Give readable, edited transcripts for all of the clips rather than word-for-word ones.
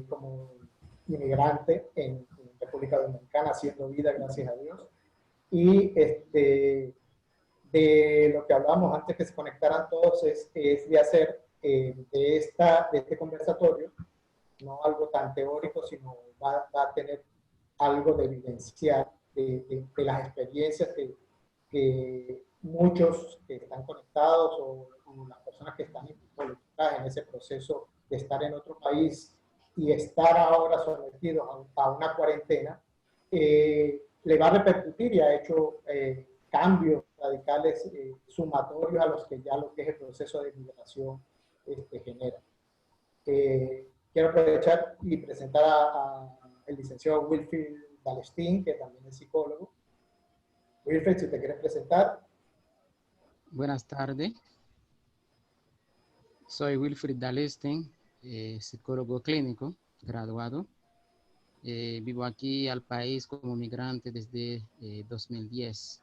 como inmigrante en República Dominicana, haciendo vida, gracias a Dios. Y de lo que hablábamos antes que se conectaran todos es de hacer de este conversatorio no algo tan teórico, sino va a tener algo de evidenciar de las experiencias que muchos que están conectados o las personas que están involucradas en ese proceso de estar en otro país y estar ahora sometidos a una cuarentena, le va a repercutir y ha hecho cambios radicales sumatorios a los que ya lo que es el proceso de migración genera. Quiero aprovechar y presentar al licenciado Wilfrid Dalestín, que también es psicólogo. Wilfrid, si te quieres presentar. Buenas tardes. Soy Wilfrid Dalestín, psicólogo clínico, graduado. Vivo aquí al país como migrante desde 2010.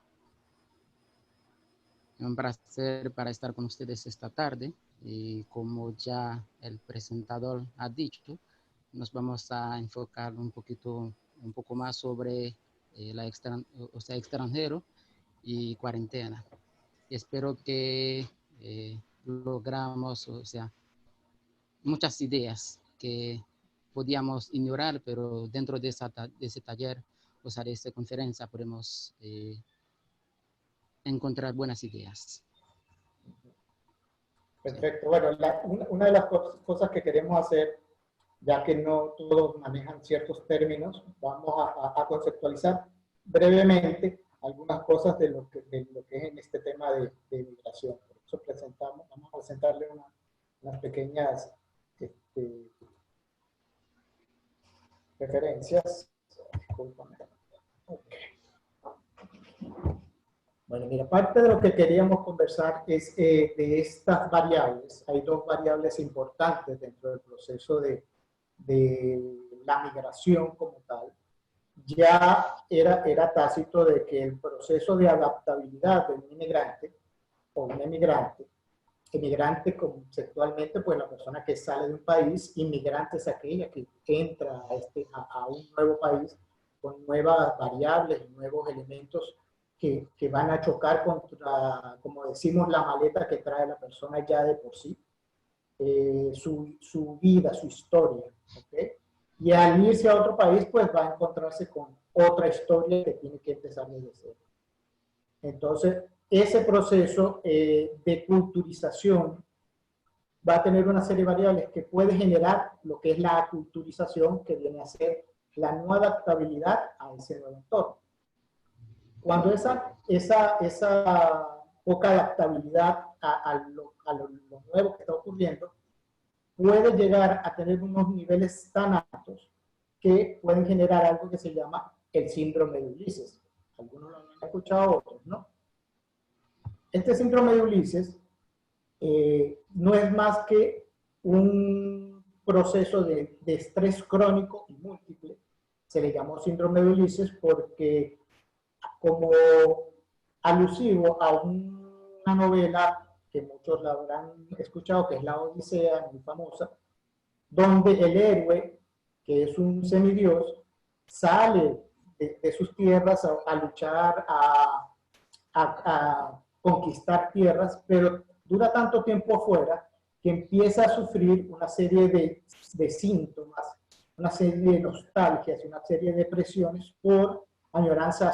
Es un placer para estar con ustedes esta tarde. Y como ya el presentador ha dicho, nos vamos a enfocar un poco más sobre extranjero y cuarentena. Espero que logramos, muchas ideas que podíamos ignorar, pero dentro de ese taller, de esta conferencia, podemos encontrar buenas ideas. Perfecto. Bueno, una de las cosas que queremos hacer, ya que no todos manejan ciertos términos, vamos a conceptualizar brevemente algunas cosas de lo que es en este tema de migración. Por eso vamos a presentarle unas pequeñas referencias. Okay. Bueno, mira, parte de lo que queríamos conversar es de estas variables. Hay dos variables importantes dentro del proceso de la migración como tal. Ya era tácito de que el proceso de adaptabilidad de un inmigrante o un emigrante conceptualmente, pues la persona que sale de un país, inmigrante es aquella que entra a un nuevo país con nuevas variables y nuevos elementos que van a chocar contra, como decimos, la maleta que trae la persona ya de por sí, su vida, su historia, ¿okay? Y al irse a otro país, pues va a encontrarse con otra historia que tiene que empezar desde cero. Entonces, ese proceso de culturización va a tener una serie de variables que puede generar lo que es la aculturización, que viene a ser la no adaptabilidad a ese nuevo entorno. Cuando esa poca adaptabilidad a lo nuevo que está ocurriendo, puede llegar a tener unos niveles tan altos que pueden generar algo que se llama el síndrome de Ulises. Algunos lo han escuchado, otros no. Este síndrome de Ulises no es más que un proceso de estrés crónico y múltiple. Se le llamó síndrome de Ulises porque, como alusivo a una novela que muchos la habrán escuchado, que es La Odisea, muy famosa, donde el héroe, que es un semidios, sale de sus tierras a luchar, a conquistar tierras, pero dura tanto tiempo afuera que empieza a sufrir una serie de síntomas, una serie de nostalgias, una serie de depresiones por añoranza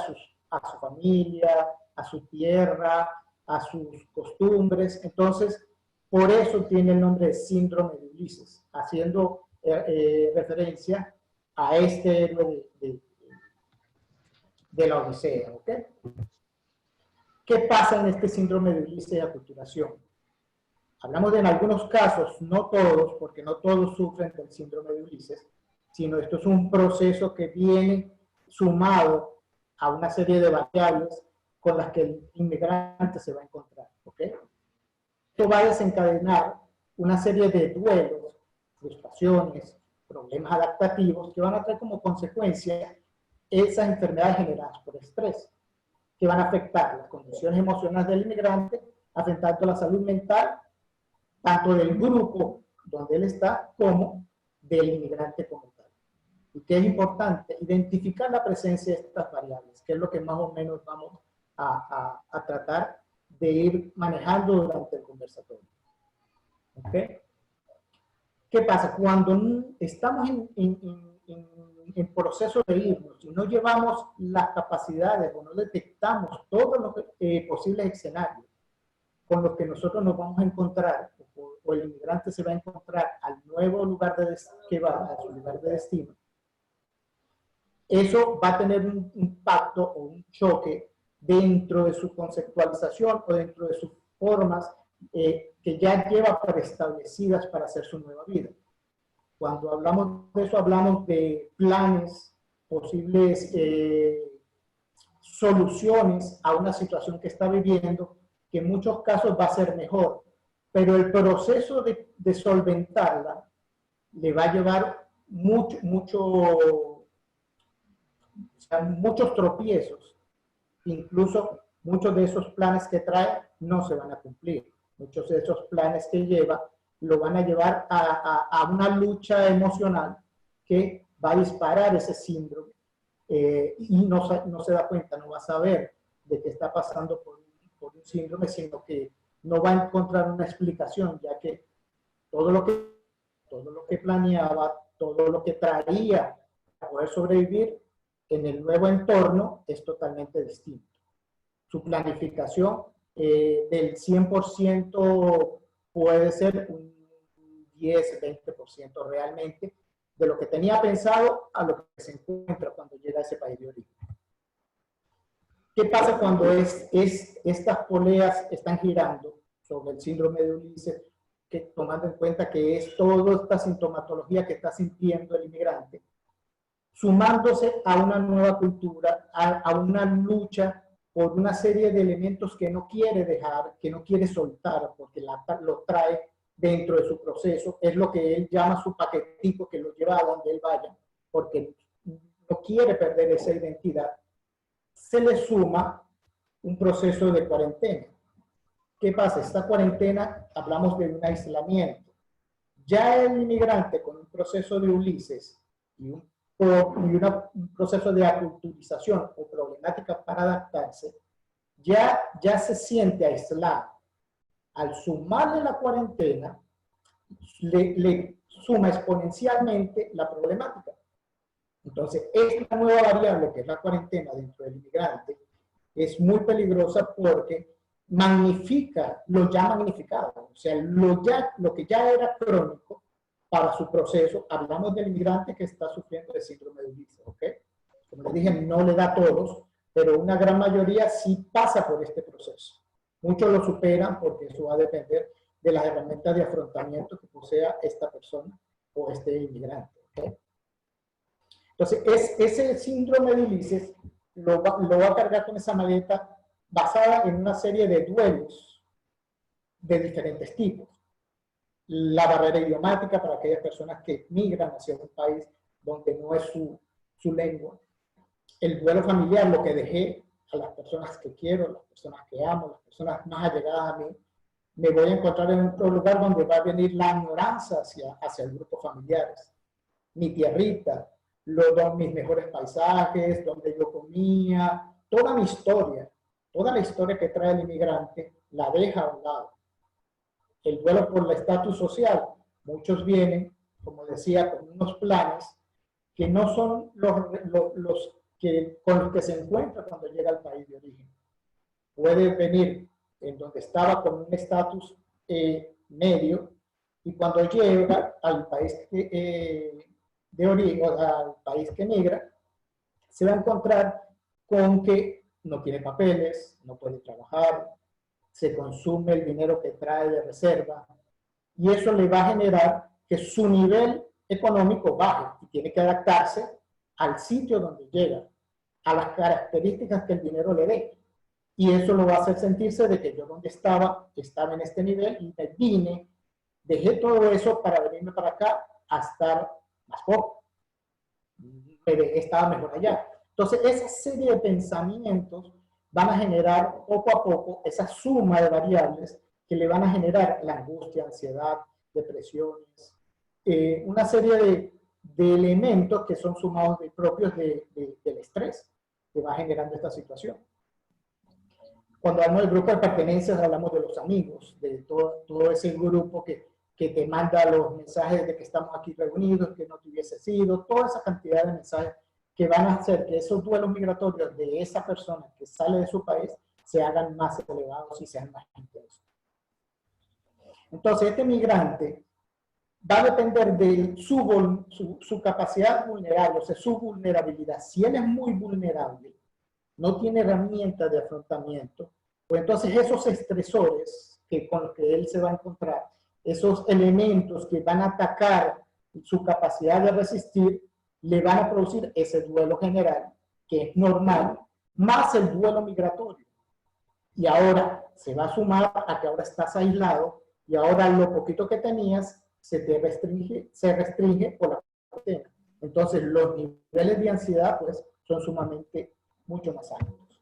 a su familia, a su tierra, a sus costumbres. Entonces, por eso tiene el nombre de síndrome de Ulises, haciendo referencia a este héroe de la Odisea. ¿Okay? ¿Qué pasa en este síndrome de Ulises de aculturación? Hablamos de en algunos casos, no todos, porque no todos sufren del síndrome de Ulises, sino esto es un proceso que viene sumado a una serie de variables con las que el inmigrante se va a encontrar. ¿Okay? Esto va a desencadenar una serie de duelos, frustraciones, problemas adaptativos que van a traer como consecuencia esas enfermedades generadas por estrés, que van a afectar las condiciones emocionales del inmigrante, afectando la salud mental, tanto del grupo donde él está, como del inmigrante como tal. Y que es importante identificar la presencia de estas variables, que es lo que más o menos vamos a tratar de ir manejando durante el conversatorio. ¿Ok? ¿Qué pasa? Cuando estamos en proceso de irnos y no llevamos las capacidades o no detectamos todos los posibles escenarios con los que nosotros nos vamos a encontrar, o el inmigrante se va a encontrar al nuevo lugar que va, a su lugar de destino, eso va a tener un impacto o un choque dentro de su conceptualización o dentro de sus formas que ya lleva preestablecidas para hacer su nueva vida. Cuando hablamos de eso, hablamos de planes, posibles soluciones a una situación que está viviendo, que en muchos casos va a ser mejor, pero el proceso de solventarla le va a llevar muchos tropiezos. Incluso muchos de esos planes que trae no se van a cumplir. Muchos de esos planes que lleva lo van a llevar a una lucha emocional que va a disparar ese síndrome y no se da cuenta, no va a saber de que está pasando por un síndrome, sino que no va a encontrar una explicación, ya que todo lo que planeaba, todo lo que traía para poder sobrevivir en el nuevo entorno es totalmente distinto. Su planificación del 100% puede ser un 10-20% realmente de lo que tenía pensado a lo que se encuentra cuando llega a ese país de origen. ¿Qué pasa cuando estas poleas están girando sobre el síndrome de Ulises, tomando en cuenta que es toda esta sintomatología que está sintiendo el inmigrante, sumándose a una nueva cultura, a una lucha por una serie de elementos que no quiere dejar, que no quiere soltar, porque lo trae dentro de su proceso, es lo que él llama su paquetico que lo lleva a donde él vaya, porque no quiere perder esa identidad. Se le suma un proceso de cuarentena. ¿Qué pasa? Esta cuarentena, hablamos de un aislamiento. Ya el inmigrante con un proceso de Ulises y un proceso de aculturización o problemática para adaptarse, ya se siente aislado. Al sumarle la cuarentena, le suma exponencialmente la problemática. Entonces, esta nueva variable, que es la cuarentena dentro del inmigrante, es muy peligrosa porque magnifica lo ya magnificado. O sea, lo que ya era crónico para su proceso. Hablamos del inmigrante que está sufriendo de síndrome de Ulises, ¿ok? Como les dije, no le da a todos, pero una gran mayoría sí pasa por este proceso. Muchos lo superan porque eso va a depender de las herramientas de afrontamiento que posea esta persona o este inmigrante, ¿ok? Entonces, ese síndrome de Ulises lo va a cargar con esa maleta basada en una serie de duelos de diferentes tipos. La barrera idiomática para aquellas personas que migran hacia un país donde no es su lengua. El duelo familiar, lo que dejé a las personas que quiero, las personas que amo, las personas más allegadas a mí, me voy a encontrar en otro lugar donde va a venir la añoranza hacia el grupo familiares. Mi tierrita, mis mejores paisajes, donde yo comía, toda mi historia, toda la historia que trae el inmigrante, la deja a un lado. El duelo por el estatus social, muchos vienen, como decía, con unos planes que no son con los que se encuentra cuando llega al país de origen. Puede venir en donde estaba con un estatus medio y cuando llega al país de origen, o al país que migra, se va a encontrar con que no tiene papeles, no puede trabajar, se consume el dinero que trae de reserva y eso le va a generar que su nivel económico baje y tiene que adaptarse al sitio donde llega, a las características que el dinero le dé. Y eso lo va a hacer sentirse de que yo donde estaba en este nivel y me vine, dejé todo eso para venirme para acá a estar más poco. Estaba mejor allá. Entonces, esa serie de pensamientos van a generar poco a poco esa suma de variables que le van a generar la angustia, ansiedad, depresiones, una serie de elementos que son sumados propios del estrés que va generando esta situación. Cuando hablamos del grupo de pertenencias, hablamos de los amigos, de todo ese grupo que te manda los mensajes de que estamos aquí reunidos, que no te hubiese sido, toda esa cantidad de mensajes que van a hacer que esos duelos migratorios de esa persona que sale de su país se hagan más elevados y sean más intensos. Entonces, este migrante va a depender de su capacidad vulnerable, o sea, su vulnerabilidad. Si él es muy vulnerable, no tiene herramientas de afrontamiento, pues entonces esos estresores con los que él se va a encontrar, esos elementos que van a atacar su capacidad de resistir, le van a producir ese duelo general, que es normal, más el duelo migratorio. Y ahora se va a sumar a que ahora estás aislado y ahora lo poquito que tenías se restringe por la cuarentena. Entonces los niveles de ansiedad pues son sumamente mucho más altos.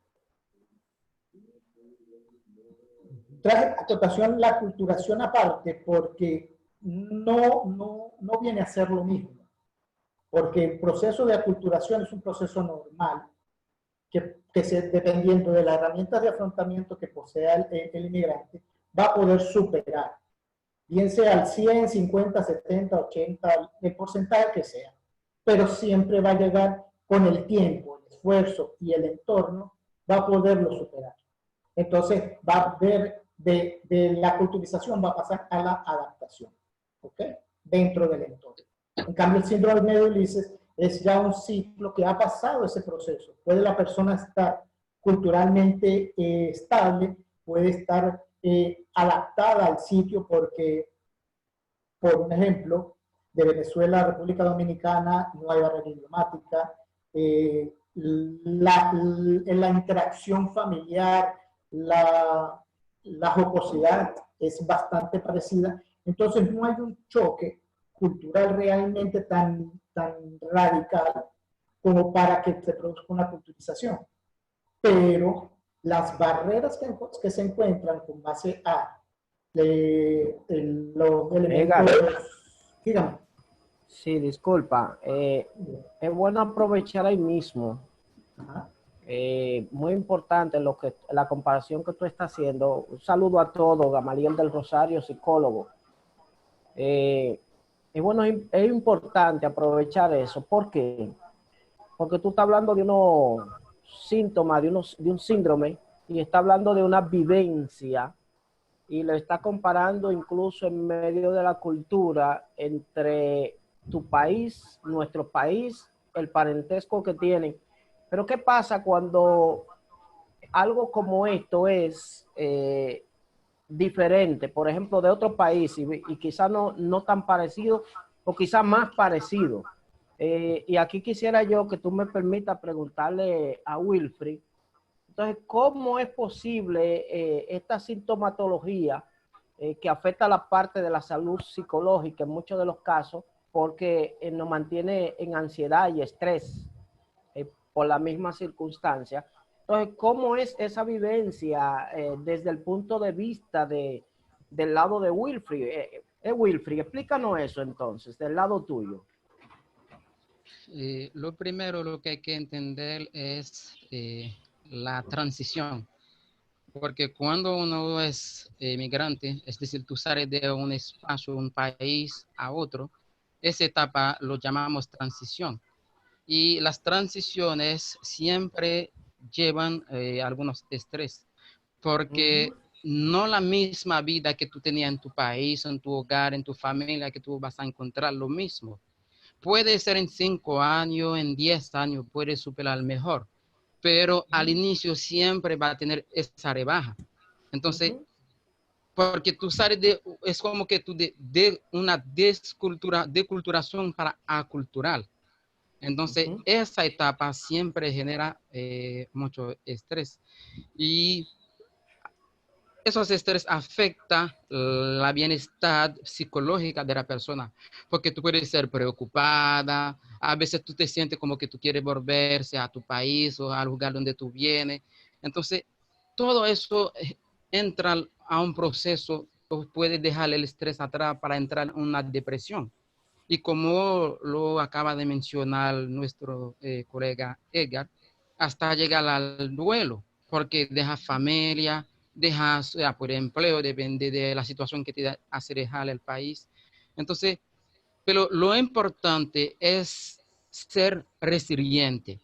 Traje a acotación la aculturación aparte porque no viene a ser lo mismo. Porque el proceso de aculturación es un proceso normal dependiendo de las herramientas de afrontamiento que posea el inmigrante, va a poder superar, bien sea al 100, 50, 70, 80, el porcentaje que sea, pero siempre va a llegar con el tiempo, el esfuerzo y el entorno, va a poderlo superar. Entonces va a ver de la culturización va a pasar a la adaptación, ¿ok? Dentro del entorno. En cambio, el síndrome de Ulises es ya un ciclo que ha pasado ese proceso. Puede la persona estar culturalmente estable, puede estar adaptada al sitio porque, por un ejemplo, de Venezuela a República Dominicana no hay barrera idiomática, la interacción familiar, la jocosidad es bastante parecida, entonces no hay un choque cultural realmente tan radical como para que se produzca una culturización. Pero las barreras que se encuentran con base a los elementos, dígame. Sí, disculpa. Es bueno aprovechar ahí mismo. Muy importante la comparación que tú estás haciendo. Un saludo a todos, Gamaliel del Rosario, psicólogo. Bueno, es importante aprovechar eso. ¿Por qué? Porque tú estás hablando de unos síntomas, de un síndrome, y está hablando de una vivencia, y lo está comparando incluso en medio de la cultura entre tu país, nuestro país, el parentesco que tienen. Pero ¿qué pasa cuando algo como esto es diferente, por ejemplo, de otro país y quizás no tan parecido o quizás más parecido? Y aquí quisiera yo que tú me permitas preguntarle a Wilfrid, entonces, ¿cómo es posible esta sintomatología que afecta a la parte de la salud psicológica en muchos de los casos, porque nos mantiene en ansiedad y estrés por la misma circunstancia? Entonces, ¿cómo es esa vivencia desde el punto de vista del lado de Wilfrid? Wilfrid, explícanos eso entonces, del lado tuyo. Lo primero, lo que hay que entender es la transición, porque cuando uno es migrante, es decir, tú sales de un espacio, un país a otro, esa etapa lo llamamos transición. Y las transiciones siempre llevan algunos estrés, porque no la misma vida que tú tenías en tu país, en tu hogar, en tu familia, que tú vas a encontrar lo mismo. Puede ser en 5 años, en 10 años, puede superar mejor, pero al inicio siempre va a tener esa rebaja. Entonces, porque tú sales es como que tú de una deculturación para acultural. Entonces, esa etapa siempre genera mucho estrés. Y esos estrés afectan la bienestar psicológica de la persona, porque tú puedes ser preocupada, a veces tú te sientes como que tú quieres volverse a tu país o al lugar donde tú vienes. Entonces, todo eso entra a un proceso, o puede dejar el estrés atrás para entrar en una depresión. Y como lo acaba de mencionar nuestro colega Edgar, hasta llegar al duelo, porque deja familia, deja por empleo, depende de la situación que te hace dejar el país. Entonces, pero lo importante es ser resiliente.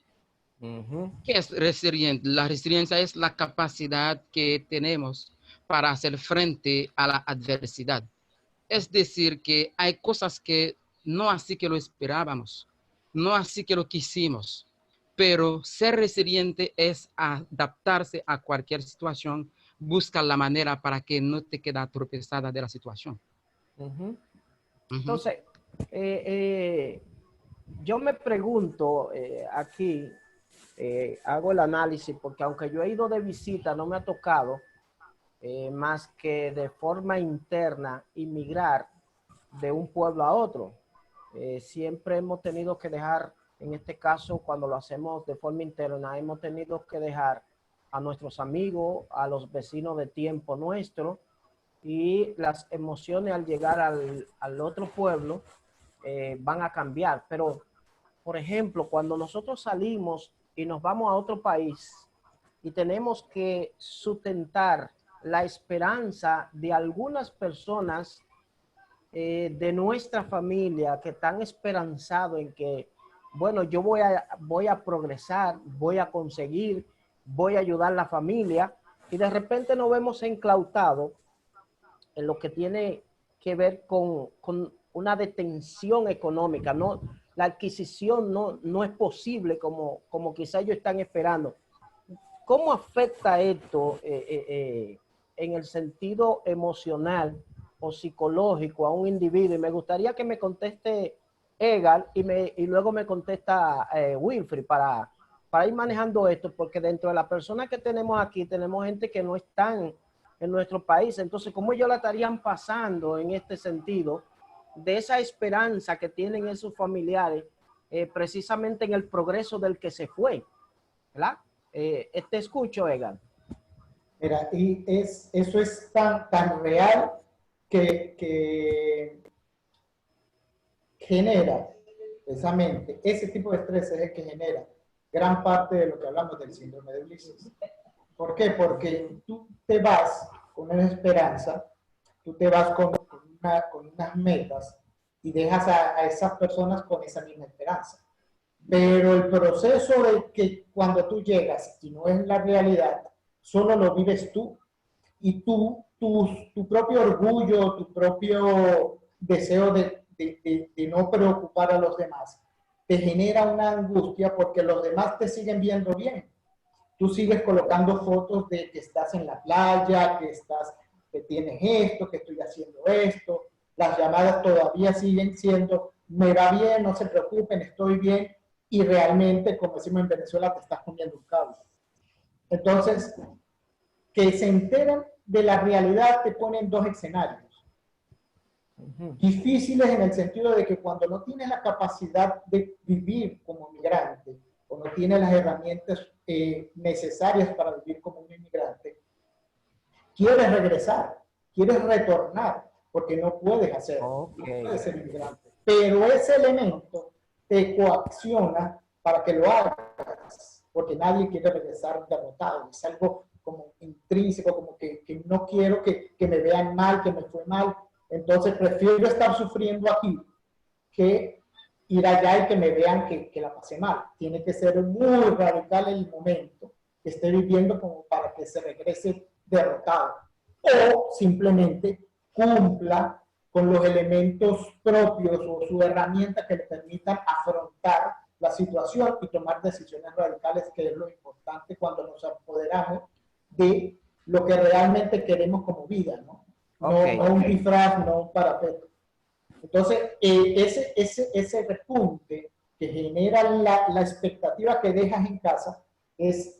¿Qué es resiliente? La resiliencia es la capacidad que tenemos para hacer frente a la adversidad. Es decir, que hay cosas que no así que lo esperábamos, no así que lo quisimos, pero ser resiliente es adaptarse a cualquier situación, buscar la manera para que no te quede tropezada de la situación. Entonces, yo me pregunto aquí, hago el análisis, porque aunque yo he ido de visita, no me ha tocado más que de forma interna inmigrar de un pueblo a otro. Siempre hemos tenido que dejar, en este caso, cuando lo hacemos de forma interna, hemos tenido que dejar a nuestros amigos, a los vecinos de tiempo nuestro, y las emociones al llegar al otro pueblo van a cambiar. Pero, por ejemplo, cuando nosotros salimos y nos vamos a otro país y tenemos que sustentar la esperanza de algunas personas de nuestra familia que están esperanzados en que, bueno, yo voy a progresar, voy a conseguir, voy a ayudar a la familia, y de repente nos vemos enclautados en lo que tiene que ver con una detención económica, ¿no? La adquisición no es posible como quizá ellos están esperando. ¿Cómo afecta esto en el sentido emocional o psicológico a un individuo? Y me gustaría que me conteste Edgar y luego me contesta Wilfried para ir manejando esto, porque dentro de las personas que tenemos aquí, tenemos gente que no están en nuestro país. Entonces, ¿cómo ellos la estarían pasando en este sentido de esa esperanza que tienen esos familiares precisamente en el progreso del que se fue? ¿Verdad? Te escucho, Edgar. Mira, y eso es tan real que genera precisamente ese tipo de estrés, es el que genera gran parte de lo que hablamos del síndrome de Ulises. ¿Por qué? Porque tú te vas con una esperanza, tú te vas con unas metas y dejas a esas personas con esa misma esperanza. Pero el proceso de que cuando tú llegas y no es la realidad, solo lo vives tú. Y tu propio orgullo, tu propio deseo de no preocupar a los demás, te genera una angustia porque los demás te siguen viendo bien. Tú sigues colocando fotos de que estás en la playa, que tienes esto, que estoy haciendo esto. Las llamadas todavía siguen siendo, me va bien, no se preocupen, estoy bien. Y realmente, como decimos en Venezuela, te estás comiendo un cable. Entonces, que se enteren de la realidad te ponen dos escenarios. Difíciles en el sentido de que cuando no tienes la capacidad de vivir como migrante o no tienes las herramientas necesarias para vivir como un inmigrante, quieres regresar, quieres retornar, porque no puedes hacerlo, no puedes ser inmigrante. Pero ese elemento te coacciona para que lo hagas, porque nadie quiere regresar derrotado. Es algo como intrínseco, como que no quiero que me vean mal, que me fue mal. Entonces prefiero estar sufriendo aquí que ir allá y que me vean que la pasé mal. Tiene que ser muy radical el momento que esté viviendo como para que se regrese derrotado. O simplemente cumpla con los elementos propios o su herramienta que le permitan afrontar la situación y tomar decisiones radicales, que es lo importante cuando nos apoderamos de lo que realmente queremos como vida, ¿no? Okay, no un disfraz, no un parapeto. Entonces, ese repunte que genera la expectativa que dejas en casa es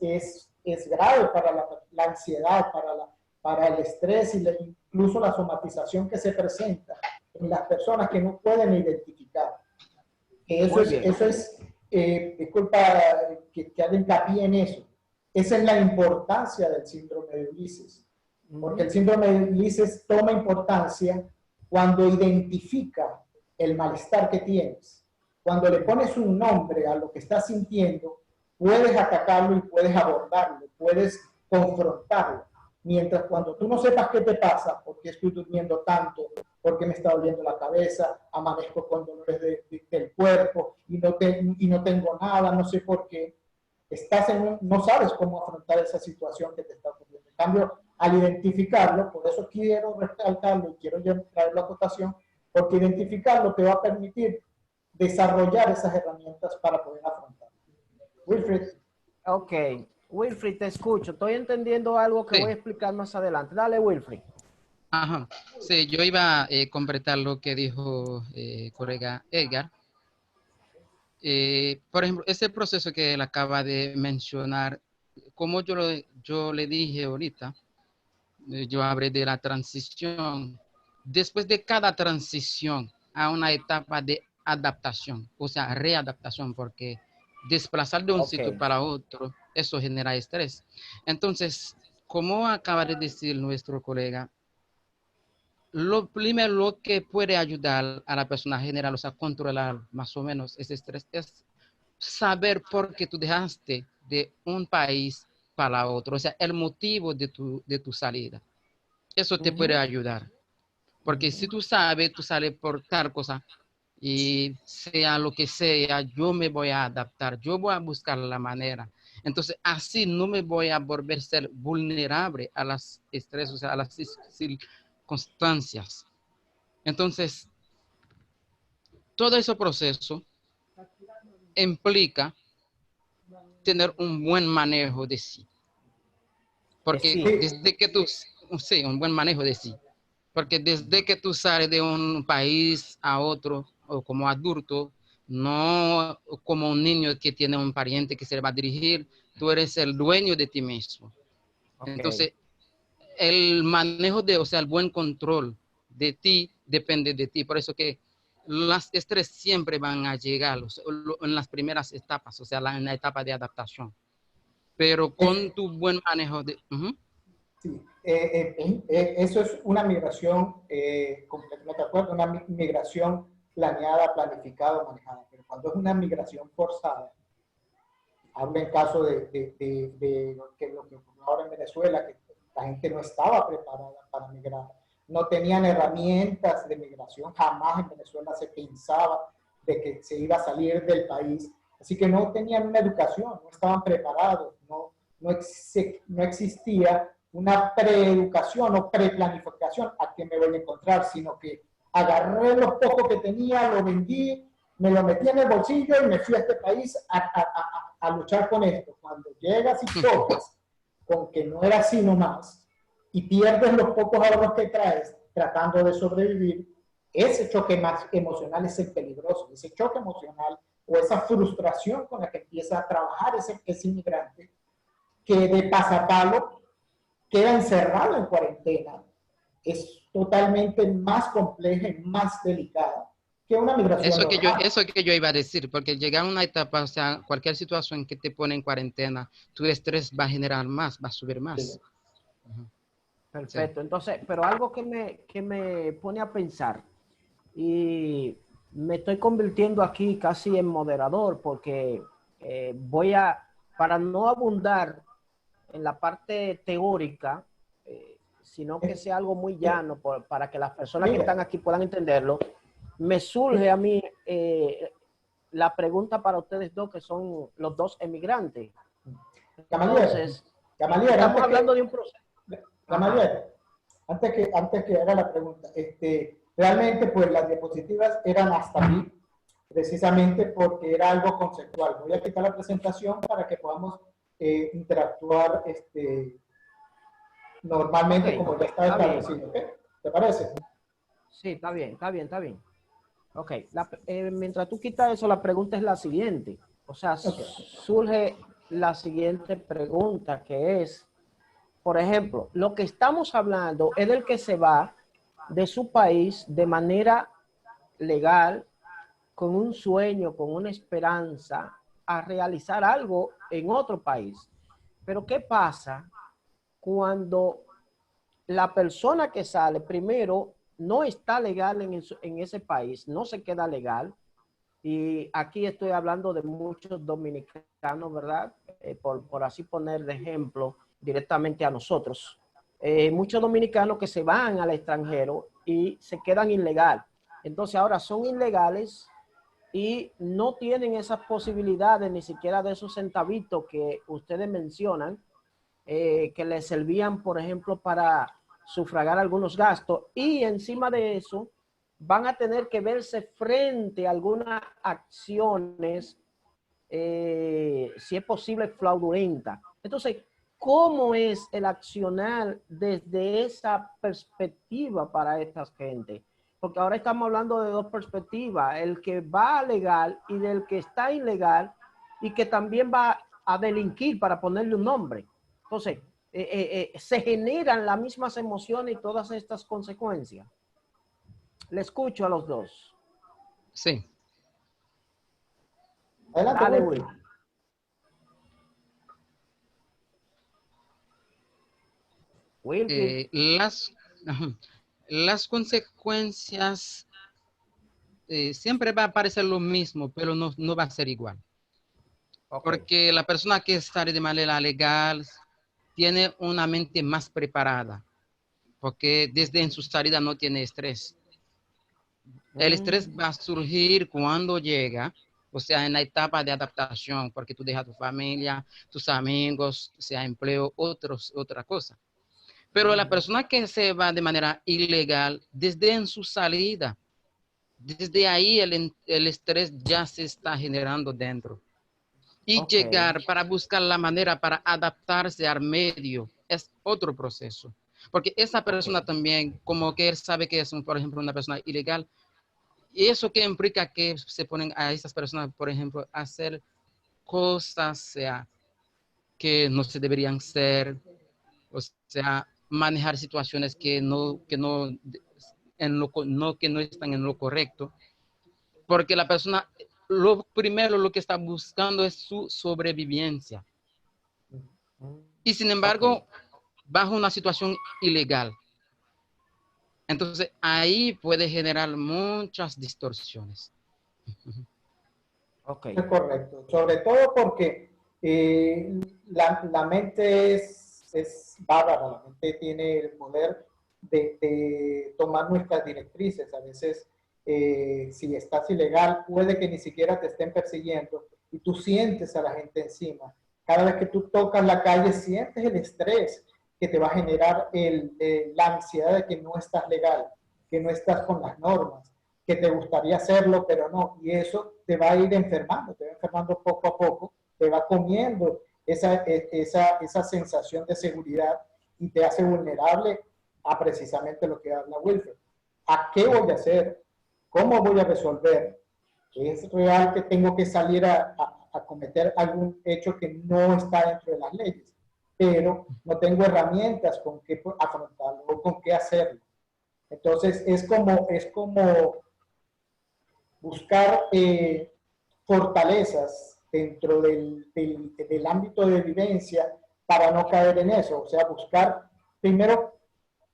grave para la ansiedad, para el estrés y incluso la somatización que se presenta en las personas que no pueden identificar. Eso es disculpa que haga hincapié en eso. Esa es la importancia del síndrome de Ulises. Porque el síndrome de Ulises toma importancia cuando identifica el malestar que tienes, cuando le pones un nombre a lo que estás sintiendo, puedes atacarlo y puedes abordarlo, puedes confrontarlo. Mientras cuando tú no sepas qué te pasa, por qué estoy durmiendo tanto, por qué me está doliendo la cabeza, amanezco con dolores del cuerpo y no tengo nada, no sé por qué, no sabes cómo afrontar esa situación que te está ocurriendo. En cambio, al identificarlo, por eso quiero recalcarlo y quiero traer la acotación, porque identificarlo te va a permitir desarrollar esas herramientas para poder afrontarlo. Wilfrid. Ok, Wilfrid, te escucho. Estoy entendiendo algo que Sí. voy a explicar más adelante. Dale, Wilfrid. Ajá. Sí, yo iba a completar lo que dijo colega Edgar. Por ejemplo, ese proceso que él acaba de mencionar, como yo le dije ahorita, yo hablé de la transición. Después de cada transición a una etapa de adaptación, o sea, readaptación, porque desplazar de un sitio para otro, eso genera estrés. Entonces, como acaba de decir nuestro colega, lo primero que puede ayudar a la persona a generar, o sea, controlar más o menos ese estrés es saber por qué tú dejaste de un país para otro, o sea, el motivo de tu salida. Eso te puede ayudar. Porque si tú sabes, tú sales por tal cosa y sea lo que sea, yo me voy a adaptar, yo voy a buscar la manera. Entonces, así no me voy a volver a ser vulnerable a las estreses, o sea, a las circunstancias. Entonces, todo ese proceso implica tener un buen manejo de sí. Porque Sí. desde que tú, sí, un buen manejo de sí. Porque desde que tú sales de un país a otro, o como adulto, no como un niño que tiene un pariente que se le va a dirigir, tú eres el dueño de ti mismo. Okay. Entonces, el manejo o sea, el buen control de ti depende de ti. Por eso que las estrés siempre van a llegar en las primeras etapas, o sea, en la etapa de adaptación. Pero con tu buen manejo de... Sí, eso es una migración, completamente de acuerdo, una migración planeada, planificada, manejada. Pero cuando es una migración forzada, hablo en caso de lo que ocurrió ahora en Venezuela, que la gente no estaba preparada para migrar, no tenían herramientas de migración, jamás en Venezuela se pensaba de que se iba a salir del país, así que no tenían una educación, no estaban preparados, no existía una preeducación o preplanificación a qué me voy a encontrar, sino que agarré lo poco que tenía, lo vendí, me lo metí en el bolsillo y me fui a este país a luchar con esto. Cuando llegas y chocas con que no era así nomás y pierdes los pocos ahorros que traes tratando de sobrevivir, ese choque más emocional es el peligroso. Ese choque emocional o esa frustración con la que empieza a trabajar ese inmigrante que de pasapalo queda encerrado en cuarentena, es totalmente más compleja y más delicada que una migración normal. Eso que yo iba a decir, porque llegar a una etapa, o sea, cualquier situación que te pone en cuarentena, tu estrés va a generar más, va a subir más. Sí. Perfecto. Sí. Entonces, pero algo que me pone a pensar, y me estoy convirtiendo aquí casi en moderador, porque para no abundar en la parte teórica, sino que sea algo muy llano para que las personas que están aquí puedan entenderlo, me surge a mí la pregunta para ustedes dos, que son los dos emigrantes. Entonces, estamos hablando de un proceso. Gamaliel, antes que haga la pregunta, realmente pues las diapositivas eran hasta aquí, precisamente porque era algo conceptual. Voy a quitar la presentación para que podamos interactuar normalmente, como ya está establecido. ¿Okay? ¿Te parece? Sí, está bien. Ok, mientras tú quitas eso, la pregunta es la siguiente. O sea, surge la siguiente pregunta, que es, por ejemplo, lo que estamos hablando es del que se va de su país de manera legal, con un sueño, con una esperanza, a realizar algo en otro país. Pero ¿qué pasa cuando la persona que sale primero no está legal en ese país, no se queda legal. Y aquí estoy hablando de muchos dominicanos, ¿verdad? Por así poner de ejemplo directamente a nosotros. Muchos dominicanos que se van al extranjero y se quedan ilegal. Entonces ahora son ilegales y no tienen esas posibilidades ni siquiera de esos centavitos que ustedes mencionan, que les servían, por ejemplo, para sufragar algunos gastos. Y encima de eso, van a tener que verse frente a algunas acciones, si es posible, fraudulentas. Entonces, ¿cómo es el accionar desde esa perspectiva para esta gente? Porque ahora estamos hablando de dos perspectivas, el que va legal y del que está ilegal y que también va a delinquir, para ponerle un nombre. Entonces, se generan las mismas emociones y todas estas consecuencias. Le escucho a los dos. Sí. Adelante, Dale, Wilfried. Will. Wilfried. Las consecuencias siempre va a parecer lo mismo, pero no va a ser igual. Okay. Porque la persona que sale de manera legal tiene una mente más preparada, porque desde en su salida no tiene estrés. El estrés va a surgir cuando llega, o sea, en la etapa de adaptación, porque tú dejas tu familia, tus amigos, sea empleo, otra cosa. Pero la persona que se va de manera ilegal, desde en su salida, desde ahí el estrés ya se está generando dentro. Y llegar para buscar la manera para adaptarse al medio es otro proceso. Porque esa persona también, como que él sabe que es, por ejemplo, una persona ilegal, y eso que implica que se ponen a esas personas, por ejemplo, a hacer cosas, sea, que no se deberían hacer, o sea, manejar situaciones que no están en lo correcto, porque la persona, lo primero lo que está buscando es su sobrevivencia. Y sin embargo, bajo una situación ilegal. Entonces, ahí puede generar muchas distorsiones. Es correcto, sobre todo porque la mente es bárbara, la mente tiene el poder de tomar nuestras directrices. A veces, si estás ilegal, puede que ni siquiera te estén persiguiendo y tú sientes a la gente encima. Cada vez que tú tocas la calle, sientes el estrés que te va a generar la ansiedad de que no estás legal, que no estás con las normas, que te gustaría hacerlo, pero no. Y eso te va a ir enfermando, te va enfermando poco a poco, te va comiendo esa sensación de seguridad y te hace vulnerable a precisamente lo que habla Wilfred. ¿A qué voy a hacer? ¿Cómo voy a resolver? ¿Es real que tengo que salir a cometer algún hecho que no está dentro de las leyes? Pero no tengo herramientas con qué afrontarlo o con qué hacerlo. Entonces es como buscar fortalezas dentro del ámbito de vivencia para no caer en eso. O sea, buscar primero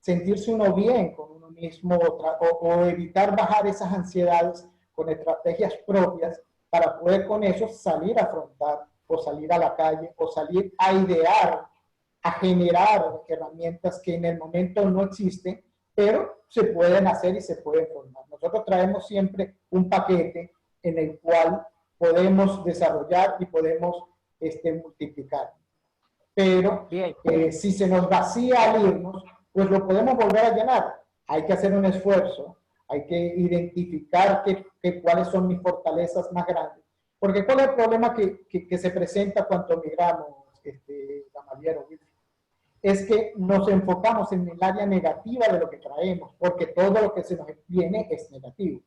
sentirse uno bien con uno mismo o evitar bajar esas ansiedades con estrategias propias para poder con eso salir a afrontar o salir a la calle o salir a idear, a generar herramientas que en el momento no existen, pero se pueden hacer y se pueden formar. Nosotros traemos siempre un paquete en el cual podemos desarrollar y podemos multiplicar. Pero si se nos vacía al irnos, pues lo podemos volver a llenar. Hay que hacer un esfuerzo, hay que identificar cuáles son mis fortalezas más grandes. Porque ¿cuál es el problema que se presenta cuando migramos, Gamaliel? Es que nos enfocamos en el área negativa de lo que traemos, porque todo lo que se nos viene es negativo.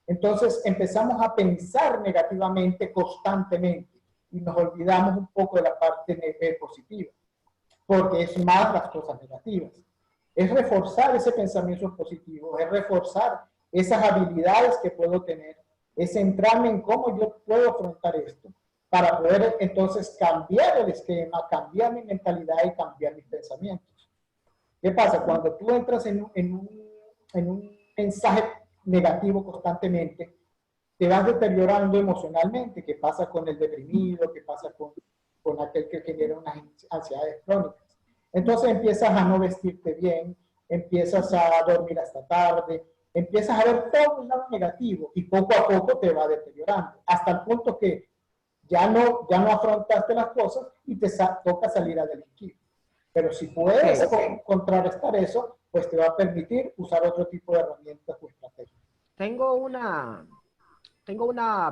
Entonces empezamos a pensar negativamente constantemente y nos olvidamos un poco de la parte positiva, porque es más las cosas negativas. Es reforzar ese pensamiento positivo, es reforzar esas habilidades que puedo tener, es centrarme en cómo yo puedo afrontar esto, para poder entonces cambiar el esquema, cambiar mi mentalidad y cambiar mis pensamientos. ¿Qué pasa? Cuando tú entras en un mensaje negativo constantemente, te vas deteriorando emocionalmente. ¿Qué pasa con el deprimido? ¿Qué pasa con aquel que genera unas ansiedades crónicas? Entonces empiezas a no vestirte bien, empiezas a dormir hasta tarde, empiezas a ver todo el lado negativo y poco a poco te va deteriorando, hasta el punto que ya no afrontaste las cosas y te toca salir a delinquir. Pero si puedes contrarrestar eso, pues te va a permitir usar otro tipo de herramientas o estrategias. Tengo una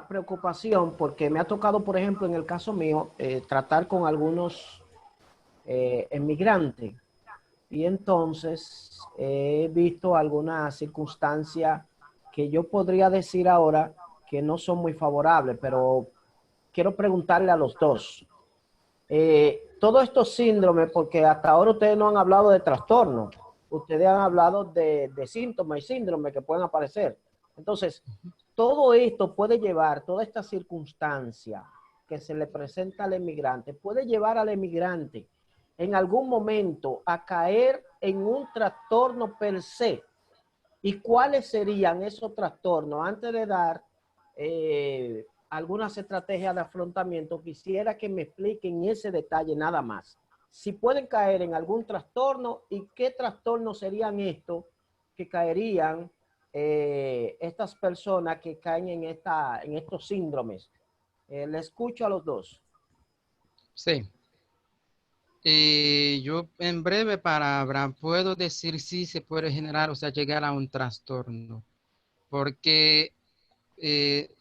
preocupación porque me ha tocado, por ejemplo, en el caso mío, tratar con algunos emigrantes. Y entonces he visto algunas circunstancias que yo podría decir ahora que no son muy favorables, pero quiero preguntarle a los dos. Todos estos síndromes, porque hasta ahora ustedes no han hablado de trastornos, ustedes han hablado de síntomas y síndromes que pueden aparecer. Entonces, todo esto puede llevar, toda esta circunstancia que se le presenta al emigrante, puede llevar al emigrante en algún momento a caer en un trastorno per se. ¿Y cuáles serían esos trastornos? Antes de dar algunas estrategias de afrontamiento, quisiera que me expliquen ese detalle nada más. Si pueden caer en algún trastorno y qué trastornos serían estos que caerían estas personas que caen en estos síndromes. Le escucho a los dos. Sí. Yo en breve palabra puedo decir si se puede generar, o sea, llegar a un trastorno. Porque,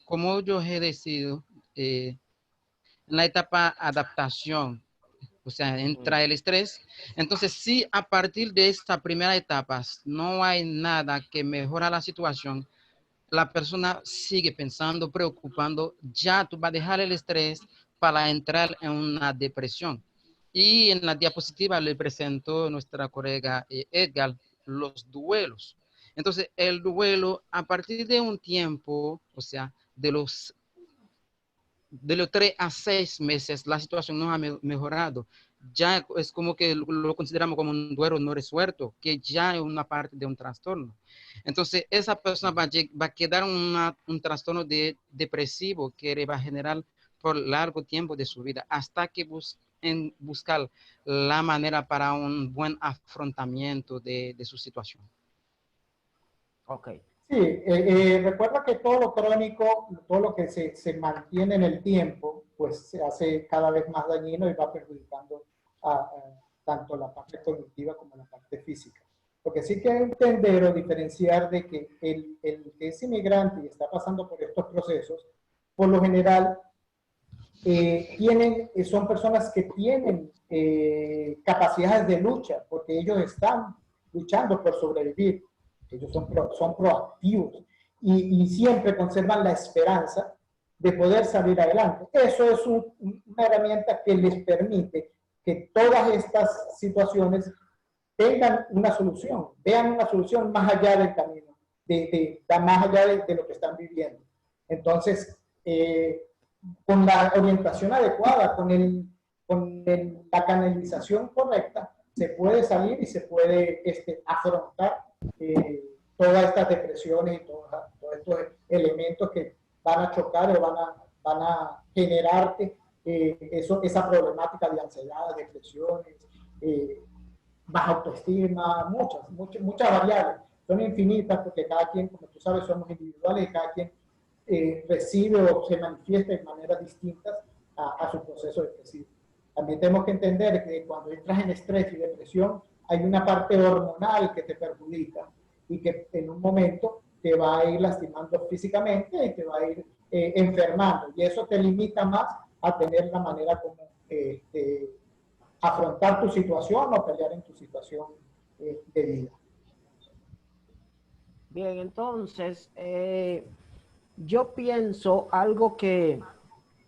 como yo he decidido, en la etapa adaptación, o sea, entra el estrés. Entonces, si a partir de esta primera etapa no hay nada que mejora la situación, la persona sigue pensando, preocupando, ya tú vas a dejar el estrés para entrar en una depresión. Y en la diapositiva le presento a nuestra colega Edgar los duelos. Entonces, el duelo, a partir de un tiempo, o sea, de los 3 a 6 meses, la situación no ha mejorado. Ya es como que lo consideramos como un duelo no resuelto, que ya es una parte de un trastorno. Entonces, esa persona va a quedar un trastorno depresivo que le va a generar por largo tiempo de su vida, hasta que buscar la manera para un buen afrontamiento de su situación. Ok. Sí, recuerda que todo lo crónico, todo lo que se mantiene en el tiempo, pues se hace cada vez más dañino y va perjudicando a tanto la parte cognitiva como la parte física. Porque sí que hay que entender o diferenciar de que el que es inmigrante y está pasando por estos procesos, por lo general, son personas que tienen capacidades de lucha, porque ellos están luchando por sobrevivir. Ellos son proactivos y siempre conservan la esperanza de poder salir adelante. Eso es una herramienta que les permite que todas estas situaciones tengan una solución, vean una solución más allá del camino, más allá de lo que están viviendo. Entonces, con la orientación adecuada, con la canalización correcta, se puede salir y se puede afrontar todas estas depresiones y todos estos elementos que van a chocar o van a generarte esa problemática de ansiedad, depresiones, baja autoestima, muchas variables. Son infinitas porque cada quien, como tú sabes, somos individuales y cada quien recibe o se manifiesta de maneras distintas a su proceso depresivo. También tenemos que entender que cuando entras en estrés y depresión hay una parte hormonal que te perjudica y que en un momento te va a ir lastimando físicamente y te va a ir enfermando. Y eso te limita más a tener la manera como afrontar tu situación o pelear en tu situación de vida. Bien, entonces, yo pienso algo que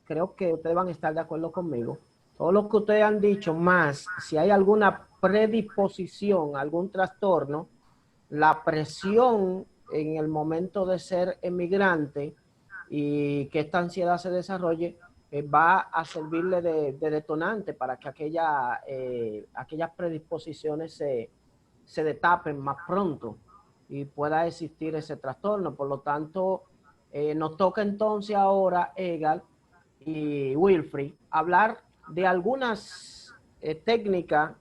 creo que ustedes van a estar de acuerdo conmigo. Todo lo que ustedes han dicho, más si hay alguna predisposición, algún trastorno, la presión en el momento de ser emigrante y que esta ansiedad se desarrolle, va a servirle de detonante para que aquellas predisposiciones se destapen más pronto. y pueda existir ese trastorno. Por lo tanto, nos toca entonces ahora, Egal y Wilfrid, hablar de algunas técnicas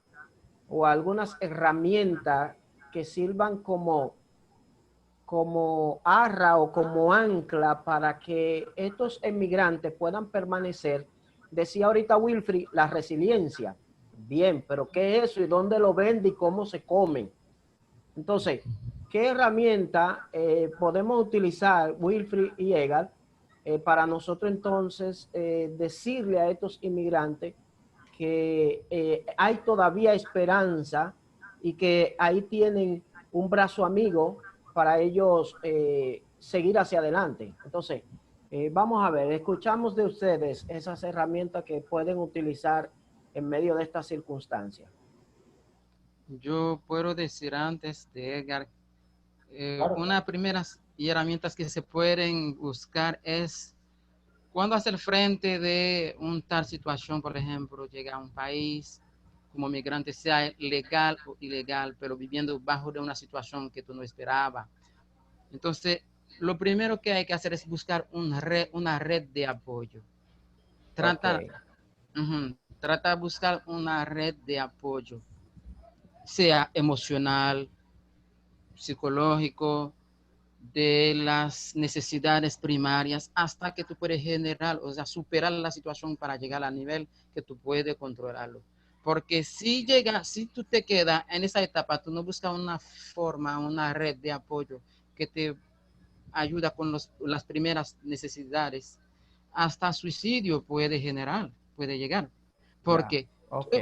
o algunas herramientas que sirvan como arra o como ancla para que estos emigrantes puedan permanecer. Decía ahorita Wilfrid, la resiliencia. Bien, pero ¿qué es eso? ¿Y dónde lo vende y cómo se comen? Entonces, ¿qué herramienta podemos utilizar, Wilfrid y Egal, para nosotros entonces decirle a estos inmigrantes que hay todavía esperanza y que ahí tienen un brazo amigo para ellos seguir hacia adelante? Entonces, vamos a ver, escuchamos de ustedes esas herramientas que pueden utilizar en medio de estas circunstancias. Yo puedo decir antes de Edgar, Claro. una de las primeras herramientas que se pueden buscar es cuando hacer frente de una tal situación, por ejemplo, llega a un país como migrante, sea legal o ilegal, pero viviendo bajo de una situación que tú no esperabas. Entonces, lo primero que hay que hacer es buscar una red de apoyo. Trata de buscar una red de apoyo, sea emocional, psicológico, de las necesidades primarias, hasta que tú puedes generar, o sea, superar la situación para llegar al nivel que tú puedes controlarlo. Porque si tú te quedas en esa etapa, tú no buscas una forma, una red de apoyo que te ayuda con las primeras necesidades, hasta suicidio puede llegar. Porque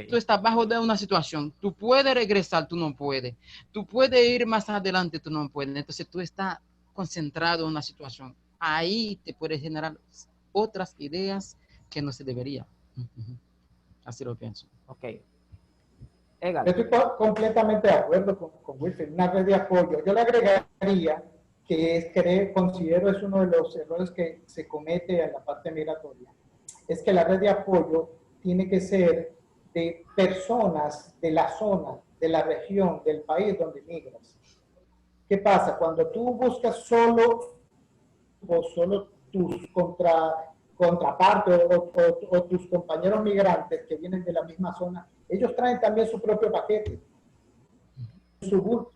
tú estás bajo de una situación, tú puedes regresar, tú no puedes. Tú puedes ir más adelante, tú no puedes. Entonces tú estás concentrado en una situación. Ahí te puedes generar otras ideas que no se debería. Así lo pienso. Ok. Yo estoy completamente de acuerdo con Wilfrid, una red de apoyo. Yo le agregaría que considero es uno de los errores que se comete en la parte migratoria, es que la red de apoyo tiene que ser de personas de la zona, de la región, del país donde migras. ¿Qué pasa? Cuando tú buscas solo tus contrapartes o tus compañeros migrantes que vienen de la misma zona, ellos traen también su propio paquete, su bulto.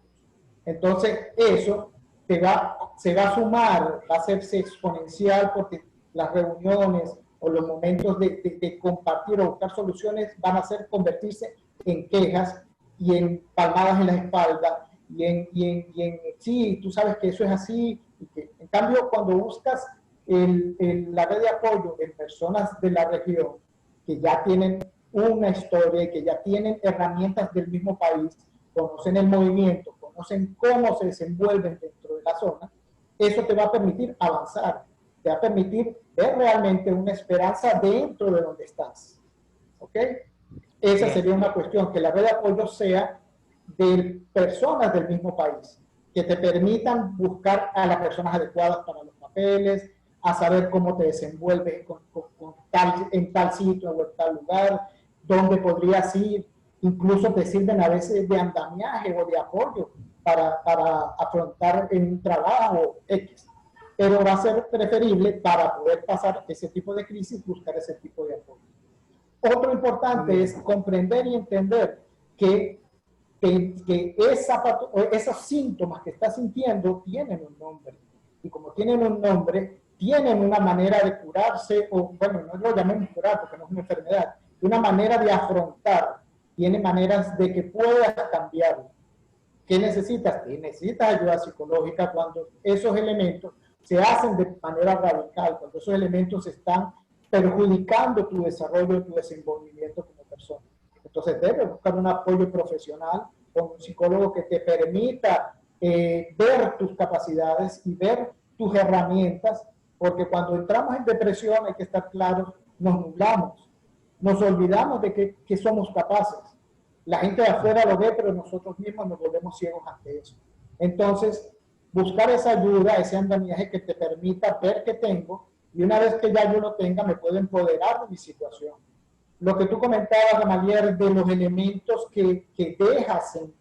Entonces, eso se va a sumar, va a hacerse exponencial porque las reuniones o los momentos de compartir o buscar soluciones van a convertirse en quejas y en palmadas en la espalda sí, tú sabes que eso es así. En cambio, cuando buscas la red de apoyo en personas de la región que ya tienen una historia y que ya tienen herramientas del mismo país, conocen el movimiento, conocen cómo se desenvuelven dentro de la zona, eso te va a permitir avanzar, te va a permitir ver realmente una esperanza dentro de donde estás. ¿Ok? Esa sería una cuestión, que la red de apoyo sea de personas del mismo país, que te permitan buscar a las personas adecuadas para los papeles, a saber cómo te desenvuelves en tal sitio o en tal lugar, dónde podrías ir, incluso te sirven a veces de andamiaje o de apoyo para afrontar en un trabajo X. Pero va a ser preferible para poder pasar ese tipo de crisis, buscar ese tipo de apoyo. Otro importante es comprender y entender que esos síntomas que estás sintiendo tienen un nombre. Y como tienen un nombre, tienen una manera de curarse, o bueno, no lo llamemos curar porque no es una enfermedad, una manera de afrontar, tiene maneras de que puedas cambiarlo. ¿Qué necesitas? Necesitas ayuda psicológica cuando esos elementos se hacen de manera radical, cuando esos elementos están perjudicando tu desarrollo, tu desenvolvimiento como persona. Entonces debes buscar un apoyo profesional con un psicólogo que te permita ver tus capacidades y ver tus herramientas, porque cuando entramos en depresión, hay que estar claros, nos nublamos, nos olvidamos de que somos capaces. La gente de afuera lo ve, pero nosotros mismos nos volvemos ciegos ante eso. Entonces, buscar esa ayuda, ese andamiaje que te permita ver qué tengo, y una vez que ya yo lo tenga, me puedo empoderar de mi situación. Lo que tú comentabas, Gamaliel, de los elementos que dejas en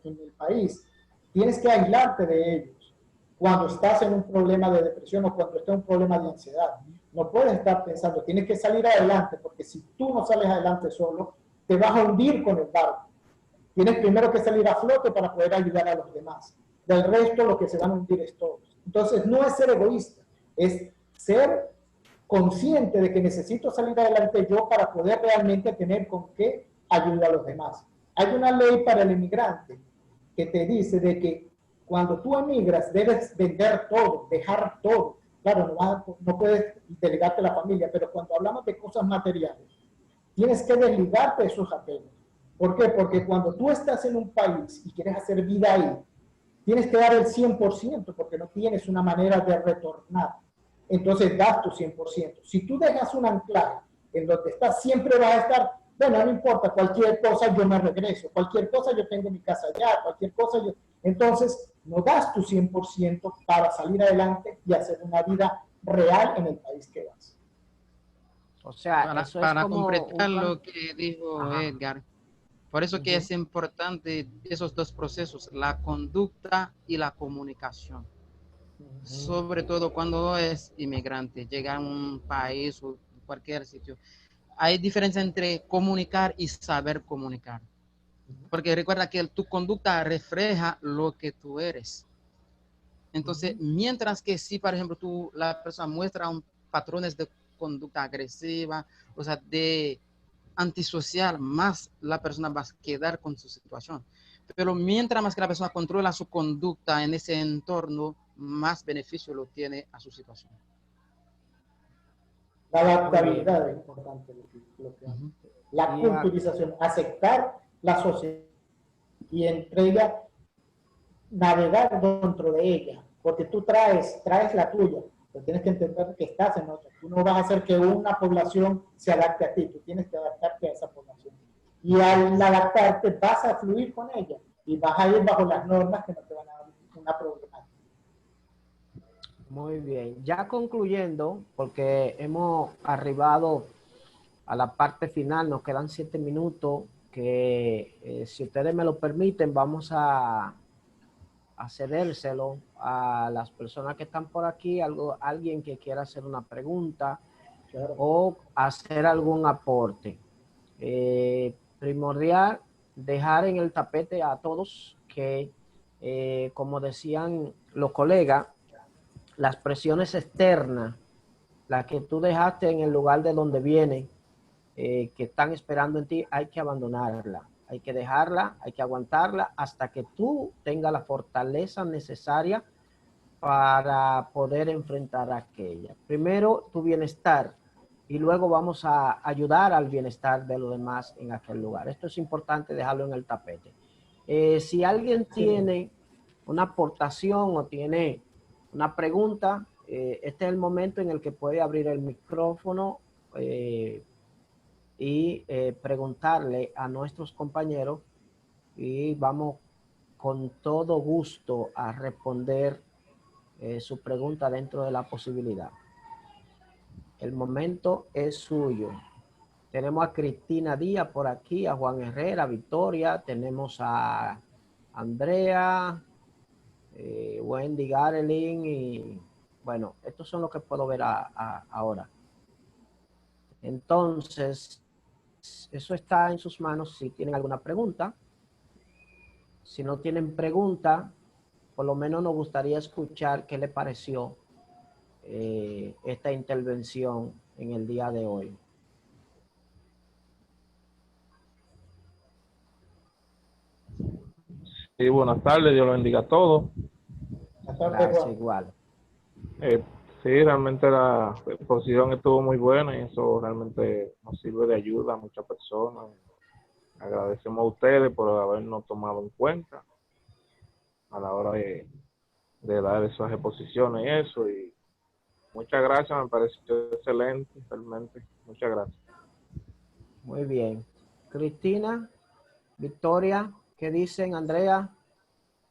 el país. Tienes que aislarte de ellos cuando estás en un problema de depresión o cuando estás en un problema de ansiedad. No puedes estar pensando, tienes que salir adelante, porque si tú no sales adelante solo, te vas a hundir con el barco. Tienes primero que salir a flote para poder ayudar a los demás. Del resto, lo que se van a hundir es todos. Entonces, no es ser egoísta, es ser consciente de que necesito salir adelante yo para poder realmente tener con qué ayudar a los demás. Hay una ley para el inmigrante que te dice de que cuando tú emigras debes vender todo, dejar todo. Claro, no puedes delegarte a la familia, pero cuando hablamos de cosas materiales, tienes que desligarte de esos apelos. ¿Por qué? Porque cuando tú estás en un país y quieres hacer vida ahí, tienes que dar el 100% porque no tienes una manera de retornar. Entonces das tu 100%. Si tú dejas un anclaje en donde estás, siempre vas a estar, bueno, no importa, cualquier cosa yo me regreso, cualquier cosa yo tengo mi casa allá, cualquier cosa yo... Entonces, no das tu 100% para salir adelante y hacer una vida real en el país que vas. O sea, eso es Para como completar lo que dijo Ajá. Edgar, por eso que es importante esos dos procesos, la conducta y la comunicación. Sobre todo cuando es inmigrante, llega a un país o cualquier sitio. Hay diferencia entre comunicar y saber comunicar. Porque recuerda que tu conducta refleja lo que tú eres. Entonces, mientras que si, por ejemplo, la persona muestra patrones de conducta agresiva, o sea, de antisocial, más la persona va a quedar con su situación. Pero mientras más que la persona controla su conducta en ese entorno, más beneficio lo tiene a su situación. La adaptabilidad es importante. La culturización, aceptar la sociedad y entrega, navegar dentro de ella, porque tú traes la tuya, pero tienes que entender que estás en otra. Tú no vas a hacer que una población se adapte a ti, tú tienes que adaptarte a esa población. Y al adaptarte vas a fluir con ella y vas a ir bajo las normas que no te van a dar una problemática. Muy bien. Ya concluyendo, porque hemos arribado a la parte final, nos quedan 7 minutos, que si ustedes me lo permiten, vamos a cedérselo a las personas que están por aquí, alguien que quiera hacer una pregunta o hacer algún aporte. Primordial, dejar en el tapete a todos que, como decían los colegas, las presiones externas, las que tú dejaste en el lugar de donde vienen, que están esperando en ti, hay que abandonarla. Hay que dejarla, hay que aguantarla hasta que tú tengas la fortaleza necesaria para poder enfrentar aquella. Primero tu bienestar y luego vamos a ayudar al bienestar de los demás en aquel lugar. Esto es importante dejarlo en el tapete. Si alguien tiene una aportación o tiene una pregunta, este es el momento en el que puede abrir el micrófono y preguntarle a nuestros compañeros y vamos con todo gusto a responder su pregunta dentro de la posibilidad. El momento es suyo. Tenemos a Cristina Díaz por aquí, a Juan Herrera, Victoria, tenemos a Andrea, Wendy Garelin y bueno, estos son los que puedo ver ahora. Entonces, eso está en sus manos si tienen alguna pregunta. Si no tienen pregunta, por lo menos nos gustaría escuchar qué le pareció esta intervención en el día de hoy. Sí, buenas tardes, Dios lo bendiga a todos. Gracias, igual. Sí, realmente la exposición estuvo muy buena y eso realmente nos sirve de ayuda a muchas personas. Agradecemos a ustedes por habernos tomado en cuenta a la hora de dar esas exposiciones y eso. Y muchas gracias, me pareció excelente, realmente. Muchas gracias. Muy bien. Cristina, Victoria, ¿qué dicen, Andrea?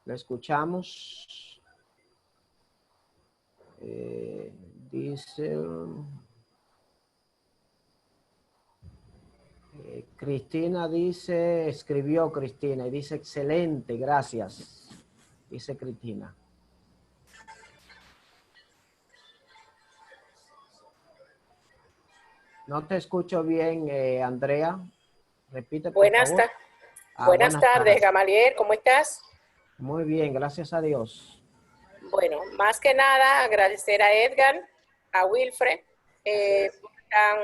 Le escuchamos. Dice Cristina, escribió Cristina y dice excelente, gracias. dice Cristina. No te escucho bien, Andrea. Repite, por favor. Buenas tardes, Gamaliel, ¿cómo estás? Muy bien, gracias a Dios. Bueno, más que nada agradecer a Edgar, a Wilfred, por tan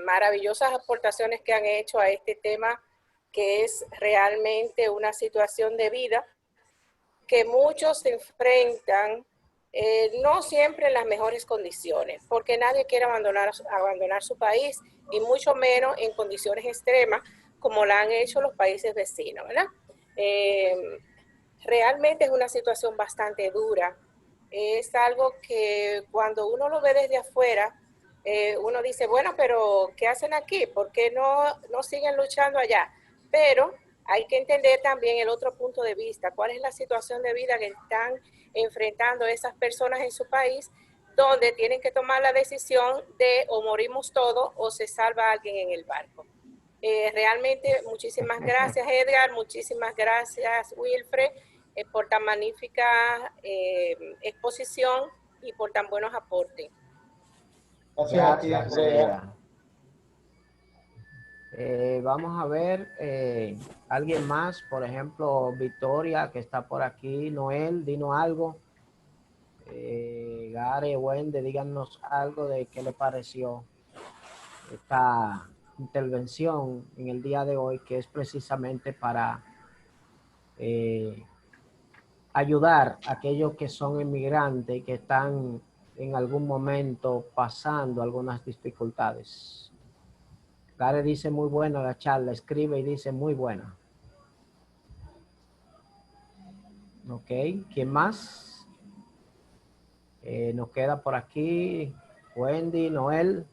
maravillosas aportaciones que han hecho a este tema, que es realmente una situación de vida que muchos se enfrentan, no siempre en las mejores condiciones, porque nadie quiere abandonar su país, y mucho menos en condiciones extremas como la han hecho los países vecinos, ¿verdad? Realmente es una situación bastante dura. Es algo que cuando uno lo ve desde afuera, uno dice, bueno, pero ¿qué hacen aquí? ¿Por qué no siguen luchando allá? Pero hay que entender también el otro punto de vista. ¿Cuál es la situación de vida que están enfrentando esas personas en su país, donde tienen que tomar la decisión de o morimos todos o se salva alguien en el barco? Realmente muchísimas gracias, Edgar, muchísimas gracias, Wilfred, por tan magnífica exposición y por tan buenos aportes. Gracias a ti, Andrea. Vamos a ver, alguien más, por ejemplo, Victoria, que está por aquí, Noel, dinos algo. Gare, Wendy, díganos algo de qué le pareció esta intervención en el día de hoy, que es precisamente para ayudar a aquellos que son inmigrantes y que están en algún momento pasando algunas dificultades. Gare dice muy buena la charla, escribe y dice muy buena. Ok, ¿quién más? Nos queda por aquí Wendy, Noel.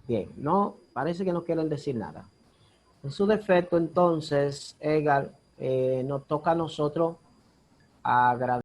Bien, no, parece que no quieren decir nada. En su defecto, entonces, Edgar, nos toca a nosotros agradecer.